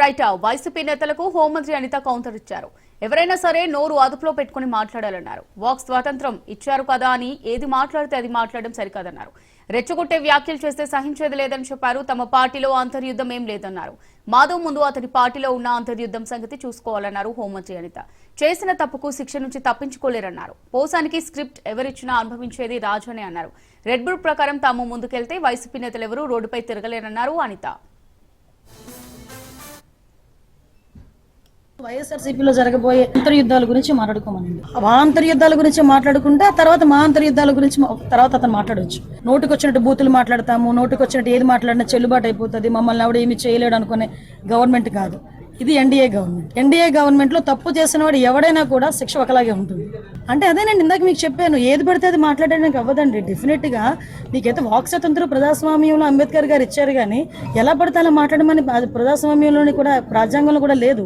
Right. YCP నేతలకు హోంమంత్రి Anitha counter ఇచ్చారు. ఎవరైనా సరే నోరు అదుపులో పెట్టుకుని మాట్లాడాలన్నారు. వాక్ స్వాతంత్రం ఇచ్చారు కదా అని ఏది మాట్లాడితే అది మాట్లాడడం సరికాదన్నారు. రెచ్చగొట్టే వ్యాఖ్యలు చేస్తే సహించేది లేదని చెప్పారు. తమ పార్టీలో అంతర్యుద్ధం ఏం లేదన్నారు. మాధవ్ ముందు అతని పార్టీలో ఉన్న అంతర్యుద్ధం సంగతి చూసుకోవాలన్నారు హోంమంత్రి అనిత. చేసిన తప్పుకు శిక్ష నుంచి తప్పించుకోలేరన్నారు. పోసానికి స్క్రిప్ట్ ఎవరిచ్చినా అనుభవించేది రాజు అని అన్నారు. రెడ్ బుల్ ప్రకారం తాము ముందుకెళ్తే వైసీపీ నేతలెవరూ రోడ్డుపై తిరగలేరన్నారు అనిత. వైఎస్ఆర్సీపీలో జరగబోయే అంతర్యుద్ధాల గురించి మాట్లాడుకోమనండి. ఆ అంతర్యుద్ధాల గురించి మాట్లాడుకుంటే తర్వాత మా అంతర్యుద్ధాల గురించి తర్వాత అతను మాట్లాడవచ్చు. నోటికి వచ్చినట్టు బూతులు మాట్లాడతాము, నోటికి వచ్చినట్టు ఏది మాట్లాడినా చెల్లుబాటు అయిపోతుంది, మమ్మల్ని ఆవిడ ఏమి చేయలేడు అనుకునే గవర్నమెంట్ కాదు ఇది. NDA government. ఎన్డీఏ గవర్నమెంట్ లో తప్పు చేసిన వాడు ఎవడైనా కూడా శిక్ష ఒకలాగే ఉంటుంది. అంటే అదేనండి, ఇందాక మీకు చెప్పాను, ఏది పడితే అది మాట్లాడడానికి అవ్వదండి. డెఫినెట్ గా మీకైతే వాక్ స్వాతంత్రం ప్రజాస్వామ్యంలో అంబేద్కర్ గారు ఇచ్చారు, కానీ ఎలా పడితే అలా మాట్లాడమని ప్రజాస్వామ్యంలోని కూడా రాజ్యాంగంలో కూడా లేదు.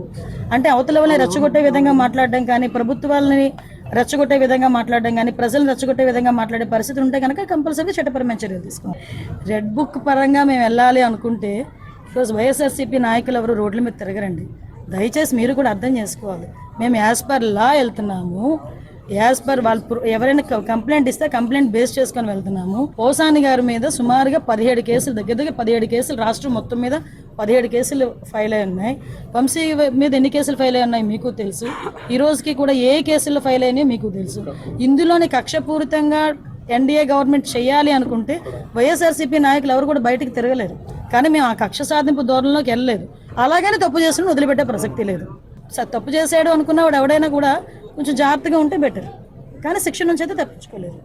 అంటే అవతల వాళ్ళని రెచ్చగొట్టే విధంగా మాట్లాడడం కానీ, ప్రభుత్వాలని రెచ్చగొట్టే విధంగా మాట్లాడడం కానీ, ప్రజలను రెచ్చగొట్టే విధంగా మాట్లాడే పరిస్థితి ఉంటే కనుక కంపల్సరీ చట్టపరమైన చర్యలు తీసుకోవాలి. రెడ్ బుక్ పరంగా మేము వెళ్ళాలి అనుకుంటే ఈరోజు వైఎస్ఆర్సీపీ నాయకులు ఎవరు రోడ్ల మీద తిరగరండి. దయచేసి మీరు కూడా అర్థం చేసుకోవాలి. మేము యాజ్ పర్ లా వెళ్తున్నాము. యాజ్ పర్ వాళ్ళు ఎవరైనా కంప్లైంట్ ఇస్తే కంప్లైంట్ బేస్ చేసుకొని వెళ్తున్నాము. పోసాని గారి మీద సుమారుగా 17 కేసులు, దగ్గర 17 కేసులు రాష్ట్రం మొత్తం మీద 17 కేసులు ఫైల్ అయి ఉన్నాయి. వంశీ మీద ఎన్ని కేసులు ఫైల్ అయి ఉన్నాయి మీకు తెలుసు. ఈ రోజుకి కూడా ఏ కేసులు ఫైల్ అయినాయో మీకు తెలుసు. ఇందులోని కక్షపూరితంగా ఎన్డీఏ గవర్నమెంట్ చేయాలి అనుకుంటే వైఎస్ఆర్సీపీ నాయకులు ఎవరు కూడా బయటకు తిరగలేరు. కానీ మేము ఆ కక్ష సాధింపు ధోరణిలోకి వెళ్ళలేదు. అలాగని తప్పు చేసిన వదిలిపెట్టే ప్రసక్తి లేదు. తప్పు చేసాడు అనుకున్నవాడు ఎవడైనా కూడా కొంచెం జాగ్రత్తగా ఉంటే బెటర్, కానీ శిక్ష నుంచి అయితే తప్పించుకోలేదు.